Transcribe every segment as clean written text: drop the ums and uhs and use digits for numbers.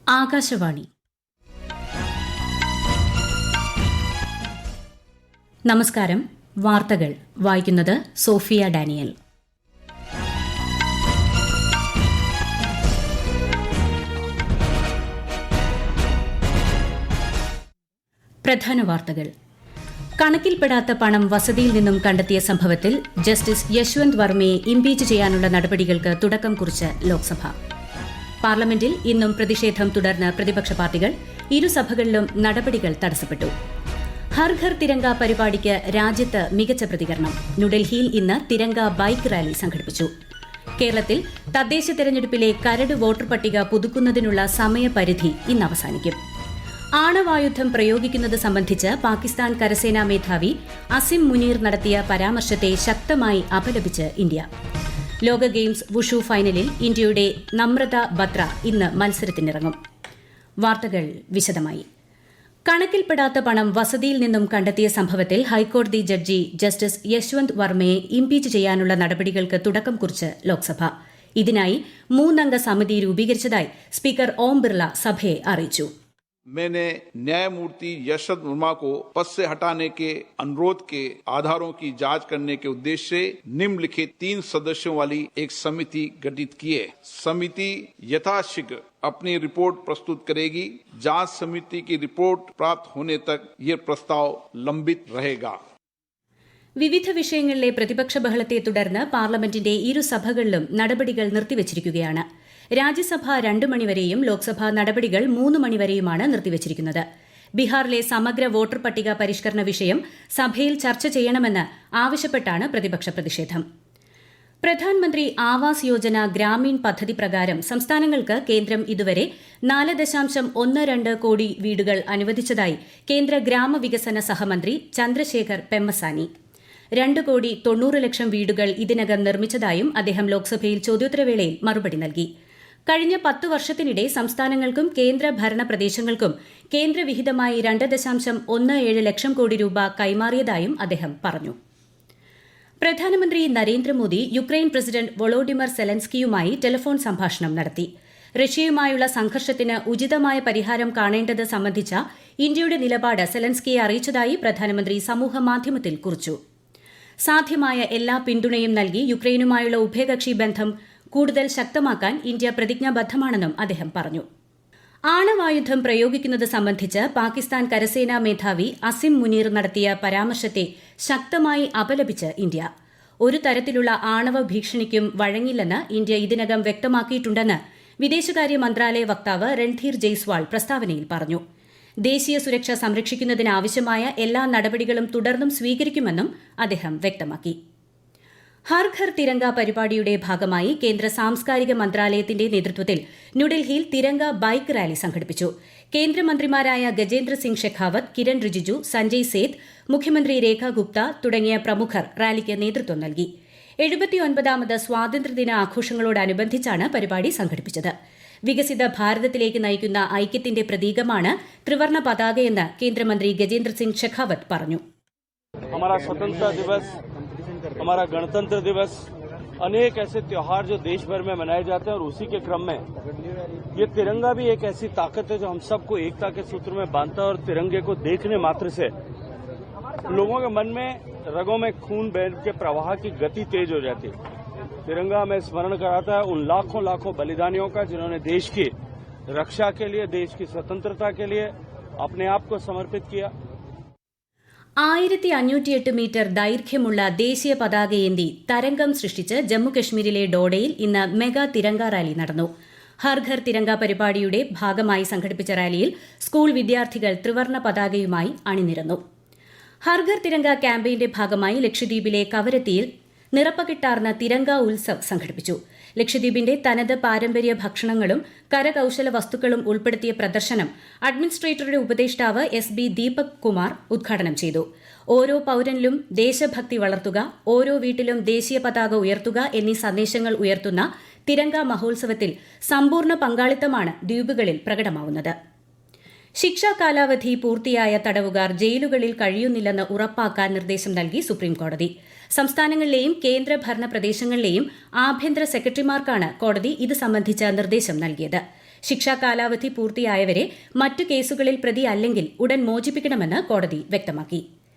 ആകാശവാണി. നമസ്കാരം. വാർത്തകൾ വായിക്കുന്നത് സോഫിയ ഡാനിയൽ. പ്രധാന വാർത്തകൾ. കണക്കിൽപ്പെടാത്ത പണം വസതിയിൽ നിന്നും കണ്ടെത്തിയ സംഭവത്തിൽ ജസ്റ്റിസ് യശ്വന്ത് വർമ്മയെ ഇംപീച്ച് ചെയ്യാനുള്ള നടപടികൾക്ക് തുടക്കം കുറിച്ച് ലോക്സഭ. പാർലമെന്റിൽ ഇന്നും പ്രതിഷേധം തുടർന്ന് പ്രതിപക്ഷ പാർട്ടികൾ. ഇരുസഭകളിലും നടപടികൾ തടസ്സപ്പെട്ടു. ഹർ ഘർ തിരങ്ക പരിപാടിക്ക് രാജ്യത്ത് മികച്ച പ്രതികരണം. ന്യൂഡൽഹിയിൽ ഇന്ന് തിരങ്ക ബൈക്ക് റാലി സംഘടിപ്പിച്ചു. കേരളത്തിൽ തദ്ദേശ തെരഞ്ഞെടുപ്പിലെ കരട് വോട്ടർ പട്ടിക പുതുക്കുന്നതിനുള്ള സമയപരിധി ഇന്ന് അവസാനിക്കും. ആണവായുധം പ്രയോഗിക്കുന്നത് സംബന്ധിച്ച് പാകിസ്ഥാൻ കരസേനാ മേധാവി അസിം മുനീർ നടത്തിയ പരാമർശത്തെ ശക്തമായി അപലപിച്ച് ഇന്ത്യ. ലോക ഗെയിംസ് വുഷു ഫൈനലിൽ ഇന്ത്യയുടെ നമ്രത ബത്ര ഇന്ന് മത്സരത്തിനിറങ്ങും. വാർത്തകൾ വിശദമായി. കണക്കിൽപ്പെടാത്ത പണം വസതിയിൽ നിന്നും കണ്ടെത്തിയ സംഭവത്തിൽ ഹൈക്കോടതി ജഡ്ജി ജസ്റ്റിസ് യശ്വന്ത് വർമ്മയെ ഇംപീച്ച് ചെയ്യാനുള്ള നടപടികൾക്ക് തുടക്കം കുറിച്ച് ലോക്സഭ. ഇതിനായി 3-അംഗ സമിതി രൂപീകരിച്ചതായി സ്പീക്കർ ഓം ബിർള സഭയെ അറിയിച്ചു. मैंने न्यायमूर्ति यशवंत वर्मा को पद से हटाने के अनुरोध के आधारों की जांच करने के उद्देश्य से निम्नलिखित 3 सदस्यों वाली एक समिति गठित की है. समिति यथाशीघ्र अपनी रिपोर्ट प्रस्तुत करेगी. जांच समिति की रिपोर्ट प्राप्त होने तक ये प्रस्ताव लंबित रहेगा. വിവിധ വിഷയങ്ങളിലെ പ്രതിപക്ഷ ബഹളത്തെ തുടർന്ന് പാർലമെന്റിന്റെ ഇരുസഭകളിലും നടപടികൾ നിർത്തിവച്ചിരിക്കുകയാണ്. രാജ്യസഭ 2 മണിവരെയും ലോക്സഭ നടപടികൾ 3 മണിവരെയുമാണ് നിർത്തിവച്ചിരിക്കുന്നത്. ബീഹാറിലെ സമഗ്ര വോട്ടർ പട്ടിക പരിഷ്കരണ വിഷയം സഭയിൽ ചർച്ച ചെയ്യണമെന്ന് ആവശ്യപ്പെട്ടാണ് പ്രതിപക്ഷ പ്രതിഷേധം. പ്രധാൻമന്ത്രി ആവാസ് യോജന ഗ്രാമീൺ പദ്ധതി പ്രകാരം സംസ്ഥാനങ്ങൾക്ക് കേന്ദ്രം ഇതുവരെ 4.12 കോടി വീടുകൾ അനുവദിച്ചതായി കേന്ദ്ര ഗ്രാമവികസന സഹമന്ത്രി ചന്ദ്രശേഖർ പെമ്മസാനി. 2,90,00,000 വീടുകൾ ഇതിനകം നിർമ്മിച്ചതായും അദ്ദേഹം ലോക്സഭയിൽ ചോദ്യോത്തരവേളയിൽ മറുപടി നൽകി. കഴിഞ്ഞ 10 വർഷത്തിനിടെ സംസ്ഥാനങ്ങൾക്കും കേന്ദ്ര ഭരണ പ്രദേശങ്ങൾക്കും കേന്ദ്രവിഹിതമായി 2.17 ലക്ഷം കോടി രൂപ കൈമാറിയതായും അദ്ദേഹം പറഞ്ഞു. പ്രധാനമന്ത്രി നരേന്ദ്രമോദി യുക്രൈൻ പ്രസിഡന്റ് വൊളോഡിമർ സെലൻസ്കിയുമായി ടെലിഫോൺ സംഭാഷണം നടത്തി. റഷ്യയുമായുള്ള സംഘർഷത്തിന് ഉചിതമായ പരിഹാരം കാണേണ്ടത് സംബന്ധിച്ച ഇന്ത്യയുടെ നിലപാട് സെലൻസ്കിയെ അറിയിച്ചതായി പ്രധാനമന്ത്രി സമൂഹമാധ്യമത്തിൽ കുറിച്ചു. സാധ്യമായ എല്ലാ പിന്തുണയും നൽകി യുക്രൈനുമായുള്ള ഉഭയകക്ഷി ബന്ധം കൂടുതൽ ശക്തമാക്കാൻ ഇന്ത്യ പ്രതിജ്ഞാബദ്ധമാണെന്നും അദ്ദേഹം പറഞ്ഞു. ആണവായുധം പ്രയോഗിക്കുന്നത് സംബന്ധിച്ച് പാകിസ്ഥാൻ കരസേനാ മേധാവി അസിം മുനീർ നടത്തിയ പരാമർശത്തെ ശക്തമായി അപലപിച്ച് ഇന്ത്യ. ഒരു തരത്തിലുള്ള ആണവ ഭീഷണിക്കും വഴങ്ങില്ലെന്ന് ഇന്ത്യ ഇതിനകം വ്യക്തമാക്കിയിട്ടുണ്ടെന്ന് വിദേശകാര്യ മന്ത്രാലയ വക്താവ് രൺധീർ ജയ്സ്വാൾ പ്രസ്താവനയിൽ പറഞ്ഞു. ദേശീയ സുരക്ഷ സംരക്ഷിക്കുന്നതിനാവശ്യമായ എല്ലാ നടപടികളും തുടർന്നും സ്വീകരിക്കുമെന്നും അദ്ദേഹം വ്യക്തമാക്കി. ഹർ ഘർ തിരങ്ക പരിപാടിയുടെ ഭാഗമായി കേന്ദ്ര സാംസ്കാരിക മന്ത്രാലയത്തിന്റെ നേതൃത്വത്തിൽ ന്യൂഡൽഹിയിൽ തിരങ്ക ബൈക്ക് റാലി സംഘടിപ്പിച്ചു. കേന്ദ്രമന്ത്രിമാരായ ഗജേന്ദ്ര സിംഗ് ഷെഖാവത്ത്, കിരൺ റിജിജു, സഞ്ജയ് സേത്ത്, മുഖ്യമന്ത്രി രേഖ ഗുപ്ത തുടങ്ങിയ പ്രമുഖർ റാലിക്ക് നേതൃത്വം നൽകി. 79ാമത് സ്വാതന്ത്ര്യദിന ആഘോഷങ്ങളോടനുബന്ധിച്ചാണ് പരിപാടി സംഘടിപ്പിച്ചത്. വികസിത ഭാരതത്തിലേക്ക് നയിക്കുന്ന ഐക്യത്തിന്റെ പ്രതീകമാണ് ത്രിവർണ്ണ പതാകയെന്ന് കേന്ദ്രമന്ത്രി ഗജേന്ദ്ര സിംഗ് ഷെഖാവത്ത് പറഞ്ഞു. हमारा गणतंत्र दिवस, अनेक ऐसे त्योहार जो देश भर में मनाए जाते हैं और उसी के क्रम में ये तिरंगा भी एक ऐसी ताकत है जो हम सबको एकता के सूत्र में बांधता है और तिरंगे को देखने मात्र से लोगों के मन में रगों में खून बह के प्रवाह की गति तेज हो जाती है. तिरंगा हमें स्मरण कराता है उन लाखों लाखों बलिदानियों का जिन्होंने देश की रक्षा के लिए, देश की स्वतंत्रता के लिए अपने आप को समर्पित किया. 1508 മീറ്റർ ദൈർഘ്യമുള്ള ദേശീയ പതാകയേന്തി തരംഗം സൃഷ്ടിച്ച് ജമ്മുകശ്മീരിലെ ഡോഡയിൽ ഇന്ന് മെഗാ തിരങ്ക റാലി നടന്നു. ഹർ ഘർ തിരങ്ക പരിപാടിയുടെ ഭാഗമായി സംഘടിപ്പിച്ച റാലിയിൽ സ്കൂൾ വിദ്യാർത്ഥികൾ ത്രിവർണ്ണ പതാകയുമായി അണിനിരന്നു. ഹർ ഘർ തിരങ്ക ക്യാമ്പയിന്റെ ഭാഗമായി ലക്ഷദ്വീപിലെ കവരത്തിയിൽ നിറപ്പകിട്ടാർന്ന തിരങ്ക ഉത്സവ് സംഘടിപ്പിച്ചു. ലക്ഷദ്വീപിന്റെ തനത് പാരമ്പര്യ ഭക്ഷണങ്ങളും കരകൌശല വസ്തുക്കളും ഉൾപ്പെടുത്തിയ പ്രദർശനം അഡ്മിനിസ്ട്രേറ്ററുടെ ഉപദേഷ്ടാവ് SB ദീപക് കുമാർ ഉദ്ഘാടനം ചെയ്തു. ഓരോ പൌരനിലും ദേശഭക്തി വളർത്തുക, ഓരോ വീട്ടിലും ദേശീയ പതാക ഉയർത്തുക എന്നീ സന്ദേശങ്ങൾ ഉയർത്തുന്ന തിരങ്ക മഹോത്സവത്തിൽ സമ്പൂർണ്ണ പങ്കാളിത്തമാണ് ദ്വീപുകളിൽ പ്രകടമാവുന്നത്. ശിക്ഷാ കാലാവധി പൂർത്തിയായ തടവുകാർ ജയിലുകളിൽ കഴിയുന്നില്ലെന്ന് ഉറപ്പാക്കാൻ നിർദ്ദേശം നൽകി സുപ്രീംകോടതി. സംസ്ഥാനങ്ങളിലെയും കേന്ദ്രഭരണ പ്രദേശങ്ങളിലെയും ആഭ്യന്തര സെക്രട്ടറിമാർക്കാണ് കോടതി ഇത് സംബന്ധിച്ച നിർദ്ദേശം നൽകിയത്. ശിക്ഷാ കാലാവധി പൂർത്തിയായവരെ മറ്റു കേസുകളിൽ പ്രതി അല്ലെങ്കിൽ ഉടൻ മോചിപ്പിക്കണമെന്ന് കോടതി വ്യക്തമാക്കി.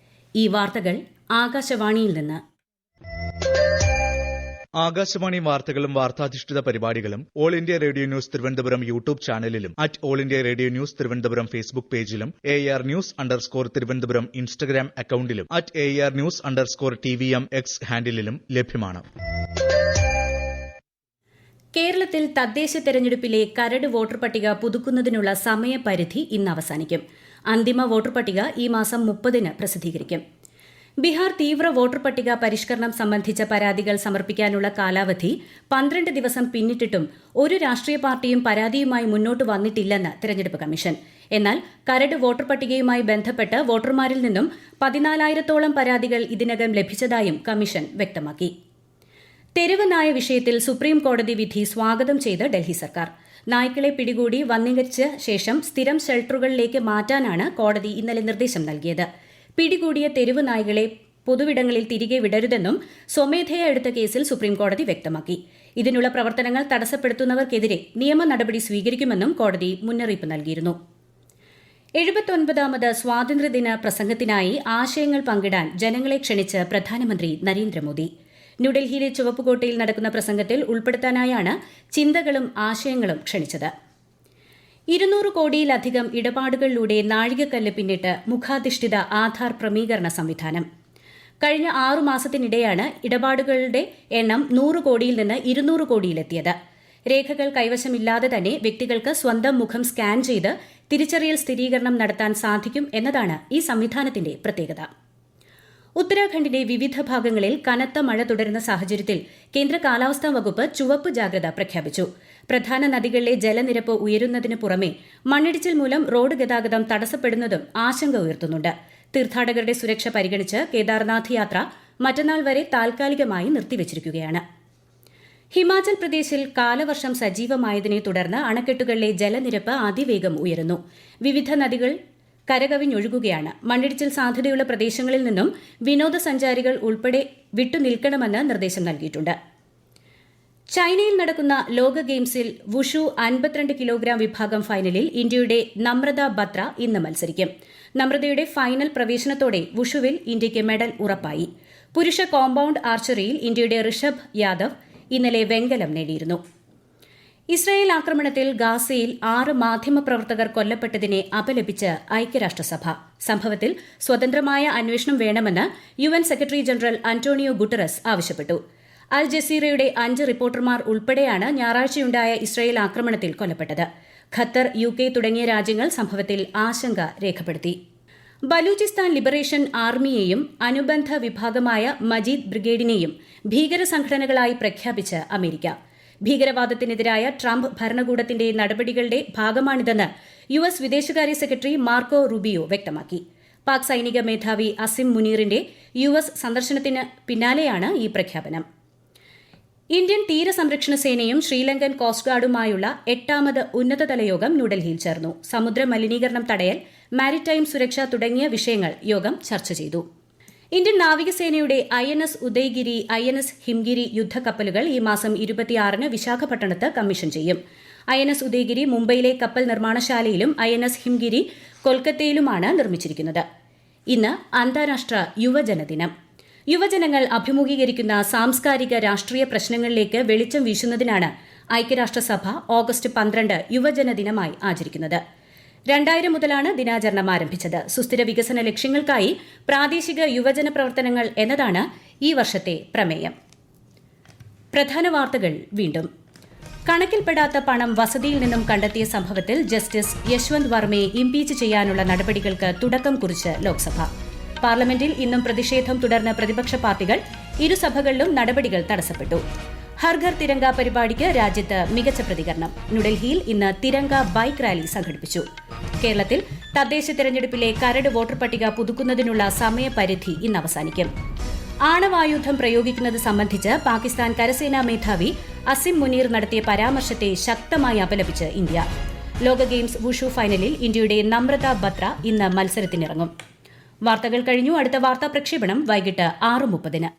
ഈ വാർത്തകൾ ആകാശവാണിയിൽ നിന്ന്. ആകാശവാണി വാർത്തകളും വാർത്താധിഷ്ഠിത പരിപാടികളും all India radio news Thiruvananthapuram YouTube ചാനലിലും @all India radio news Thiruvananthapuram Facebook പേജിലും AR News_ തിരുവനന്തപുരം ഇൻസ്റ്റഗ്രാം അക്കൌണ്ടിലും @AR News_TVM X ഹാൻഡിലും ലഭ്യമാണ്. കേരളത്തിൽ തദ്ദേശ തെരഞ്ഞെടുപ്പിലെ കരട് വോട്ടർ പട്ടിക പുതുക്കുന്നതിനുള്ള സമയപരിധി ഇന്ന് അവസാനിക്കും. അന്തിമ വോട്ടർ പട്ടിക ഈ മാസം 30-ന് പ്രസിദ്ധീകരിക്കും. ബീഹാർ തീവ്ര വോട്ടർ പട്ടിക പരിഷ്കരണം സംബന്ധിച്ച പരാതികൾ സമർപ്പിക്കാനുള്ള കാലാവധി 12 ദിവസം പിന്നിട്ടിട്ടും ഒരു രാഷ്ട്രീയ പാർട്ടിയും പരാതിയുമായി മുന്നോട്ട് വന്നിട്ടില്ലെന്ന് തെരഞ്ഞെടുപ്പ് കമ്മീഷൻ. എന്നാൽ കരട് വോട്ടർ പട്ടികയുമായി ബന്ധപ്പെട്ട് വോട്ടർമാരിൽ നിന്നും 14,000-ഓളം പരാതികൾ ഇതിനകം ലഭിച്ചതായും കമ്മീഷൻ വ്യക്തമാക്കി. തെരുവ് നായ വിഷയത്തിൽ സുപ്രീം കോടതി വിധി സ്വാഗതം ചെയ്ത് ഡൽഹി സർക്കാർ. നായ്ക്കളെ പിടികൂടി വന്ധീകരിച്ച ശേഷം സ്ഥിരം ഷെൽട്ടറുകളിലേക്ക് മാറ്റാനാണ് കോടതി ഇന്നലെ നിർദ്ദേശം നൽകിയത്. പിടികൂടിയ തെരുവ് നായ്കളെ പൊതുവിടങ്ങളിൽ തിരികെ വിടരുതെന്നും സ്വമേധയാ എടുത്ത കേസിൽ സുപ്രീംകോടതി വ്യക്തമാക്കി. ഇതിനുള്ള പ്രവർത്തനങ്ങൾ തടസ്സപ്പെടുത്തുന്നവർക്കെതിരെ നിയമ നടപടി സ്വീകരിക്കുമെന്നും കോടതി മുന്നറിയിപ്പ് നൽകിയിരുന്നു. 79ാമത് സ്വാതന്ത്ര്യദിന പ്രസംഗത്തിനായി ആശയങ്ങൾ പങ്കിടാൻ ജനങ്ങളെ ക്ഷണിച്ച് പ്രധാനമന്ത്രി നരേന്ദ്രമോദി. ന്യൂഡൽഹിയിലെ ചുവപ്പുകോട്ടയിൽ നടക്കുന്ന പ്രസംഗത്തിൽ ഉൾപ്പെടുത്താനായാണ് ചിന്തകളും ആശയങ്ങളും ക്ഷണിച്ചത്. 200 കോടിയിലധികം ഇടപാടുകളിലൂടെ നാഴികക്കല്ല് പിന്നിട്ട് മുഖാധിഷ്ഠിത ആധാർ പ്രമീകരണ സംവിധാനം. കഴിഞ്ഞ 6 മാസത്തിനിടെയാണ് ഇടപാടുകളുടെ എണ്ണം 100 കോടിയിൽ നിന്ന് 200 കോടിയിലെത്തിയത്. രേഖകൾ കൈവശമില്ലാതെ തന്നെ വ്യക്തികൾക്ക് സ്വന്തം മുഖം സ്കാൻ ചെയ്ത് തിരിച്ചറിയൽ സ്ഥിരീകരണം നടത്താൻ സാധിക്കും എന്നതാണ് ഈ സംവിധാനത്തിന്റെ പ്രത്യേകത. ഉത്തരാഖണ്ഡിന്റെ വിവിധ ഭാഗങ്ങളിൽ കനത്ത മഴ തുടരുന്ന സാഹചര്യത്തിൽ കേന്ദ്ര കാലാവസ്ഥാ വകുപ്പ് ചുവപ്പ് ജാഗ്രത പ്രഖ്യാപിച്ചു. പ്രധാന നദികളിലെ ജലനിരപ്പ് ഉയരുന്നതിന് പുറമെ മണ്ണിടിച്ചിൽ മൂലം റോഡ് ഗതാഗതം തടസ്സപ്പെടുന്നതും ആശങ്ക ഉയർത്തുന്നുണ്ട്. തീർത്ഥാടകരുടെ സുരക്ഷ പരിഗണിച്ച് കേദാർനാഥ് യാത്ര മറ്റന്നാൾ വരെ താൽക്കാലികമായി നിർത്തിവച്ചിരിക്കുകയാണ്. ഹിമാചൽ പ്രദേശിൽ കാലവർഷം സജീവമായതിനെ തുടർന്ന് അണക്കെട്ടുകളിലെ ജലനിരപ്പ് അതിവേഗം ഉയരുന്നു. വിവിധ നദികൾ കരകവിഞ്ഞൊഴുകുകയാണ്. മണ്ണിടിച്ചിൽ സാധ്യതയുള്ള പ്രദേശങ്ങളിൽ നിന്നും വിനോദസഞ്ചാരികൾ ഉൾപ്പെടെ വിട്ടുനിൽക്കണമെന്ന് നിർദ്ദേശം നൽകിയിട്ടുണ്ട്. ചൈനയിൽ നടക്കുന്ന ലോക ഗെയിംസിൽ വുഷു 52 കിലോഗ്രാം വിഭാഗം ഫൈനലിൽ ഇന്ത്യയുടെ നമ്രത ബത്ര ഇന്ന് മത്സരിക്കും. നമ്രതയുടെ ഫൈനൽ പ്രവേശനത്തോടെ വുഷുവിൽ ഇന്ത്യയ്ക്ക് മെഡൽ ഉറപ്പായി. പുരുഷ കോമ്പൌണ്ട് ആർച്ചറിയിൽ ഇന്ത്യയുടെ ഋഷഭ് യാദവ് ഇന്നലെ വെങ്കലം നേടിയിരുന്നു. ഇസ്രായേൽ ആക്രമണത്തിൽ ഗാസയിൽ 6 മാധ്യമപ്രവർത്തകർ കൊല്ലപ്പെട്ടതിനെ അപലപിച്ച് ഐക്യരാഷ്ട്രസഭ. സംഭവത്തിൽ സ്വതന്ത്രമായ അന്വേഷണം വേണമെന്ന് UN secretary general Antonio Guterres ആവശ്യപ്പെട്ടു. അൽ ജസീറയുടെ 5 റിപ്പോർട്ടർമാർ ഉൾപ്പെടെയാണ് ഞായറാഴ്ചയുണ്ടായ ഇസ്രായേൽ ആക്രമണത്തിൽ കൊല്ലപ്പെട്ടത്. ഖത്തർ, UK തുടങ്ങിയ രാജ്യങ്ങൾ സംഭവത്തിൽ ആശങ്ക രേഖപ്പെടുത്തി. ബലൂചിസ്ഥാൻ ലിബറേഷൻ ആർമിയെയും അനുബന്ധ വിഭാഗമായ മജീദ് ബ്രിഗേഡിനെയും ഭീകര സംഘടനകളായി പ്രഖ്യാപിച്ച് അമേരിക്ക. ഭീകരവാദത്തിനെതിരായ ട്രംപ് ഭരണകൂടത്തിന്റെ നടപടികളുടെ ഭാഗമാണിതെന്ന് US വിദേശകാര്യ സെക്രട്ടറി മാർക്കോ റൂബിയോ വ്യക്തമാക്കി. പാക് സൈനിക മേധാവി അസിം മുനീറിന്റെ US സന്ദർശനത്തിന് പിന്നാലെയാണ് ഈ പ്രഖ്യാപനം. ഇന്ത്യൻ തീരസംരക്ഷണ സേനയും ശ്രീലങ്കൻ കോസ്റ്റ് ഗാർഡുമായുള്ള 8ാമത് ഉന്നതതല യോഗം ന്യൂഡൽഹിയിൽ ചേർന്നു. സമുദ്ര മലിനീകരണം തടയൽ, മാരിടൈം സുരക്ഷ തുടങ്ങിയ വിഷയങ്ങൾ യോഗം ചർച്ച ചെയ്തു. ഇന്ത്യൻ നാവികസേനയുടെ INS ഉദയ്ഗിരി, INS ഹിംഗിരി യുദ്ധക്കപ്പലുകൾ ഈ മാസം 26-ന് വിശാഖപട്ടണത്ത് കമ്മീഷൻ ചെയ്യും. INS ഉദയ്ഗിരി മുംബൈയിലെ കപ്പൽ നിർമ്മാണശാലയിലും INS ഹിംഗിരി കൊൽക്കത്തയിലുമാണ് നിർമ്മിച്ചിരിക്കുന്നത്. ഇന്ന് അന്താരാഷ്ട്ര യുവജനദിനം. യുവജനങ്ങൾ അഭിമുഖീകരിക്കുന്ന സാംസ്കാരിക രാഷ്ട്രീയ പ്രശ്നങ്ങളിലേക്ക് വെളിച്ചം വീശുന്നതിനാണ് ഐക്യരാഷ്ട്രസഭ ഓഗസ്റ്റ് 12 യുവജനദിനമായി ആചരിക്കുന്നത്. 2000 മുതലാണ് ദിനാചരണം ആരംഭിച്ചത്. സുസ്ഥിര വികസന ലക്ഷ്യങ്ങൾക്കായി പ്രാദേശിക യുവജന പ്രവർത്തനങ്ങൾ എന്നതാണ് ഈ വർഷത്തെ പ്രമേയം. പ്രധാന വാർത്തകൾ വീണ്ടും. കണക്കിൽപ്പെടാത്ത പണം വസതിയിൽ നിന്നും കണ്ടെത്തിയ സംഭവത്തിൽ ജസ്റ്റിസ് യശ്വന്ത് വർമ്മയെ ഇംപീച്ച് ചെയ്യാനുള്ള നടപടികൾക്ക് തുടക്കം കുറിച്ച് ലോക്സഭ. പാർലമെന്റിൽ ഇന്നും പ്രതിഷേധം തുടർന്ന പ്രതിപക്ഷ പാർട്ടികൾ. ഇരുസഭകളിലും നടപടികൾ തടസ്സപ്പെട്ടു. ഹർഘർ തിരങ്ക പരിപാടിക്ക് രാജ്യത്ത് മികച്ച പ്രതികരണം. ന്യൂഡൽഹിയിൽ ഇന്ന് തിരങ്ക ബൈക്ക് റാലി സംഘടിപ്പിച്ചു. കേരളത്തിൽ തദ്ദേശ തെരഞ്ഞെടുപ്പിലെ കരട് വോട്ടർ പട്ടിക പുതുക്കുന്നതിനുള്ള സമയപരിധി ഇന്ന് അവസാനിക്കും. ആണവായുധം പ്രയോഗിക്കുന്നത് സംബന്ധിച്ച് പാകിസ്ഥാൻ കരസേനാ മേധാവി അസിം മുനീർ നടത്തിയ പരാമർശത്തെ ശക്തമായി അപലപിച്ച് ഇന്ത്യ. ലോക ഗെയിംസ് വുഷു ഫൈനലിൽ ഇന്ത്യയുടെ നമ്രത ബത്ര ഇന്ന് മത്സരത്തിനിറങ്ങും. വാർത്തകൾ കഴിഞ്ഞു. അടുത്ത വാർത്താ പ്രക്ഷേപണം വൈകിട്ട് 6:30.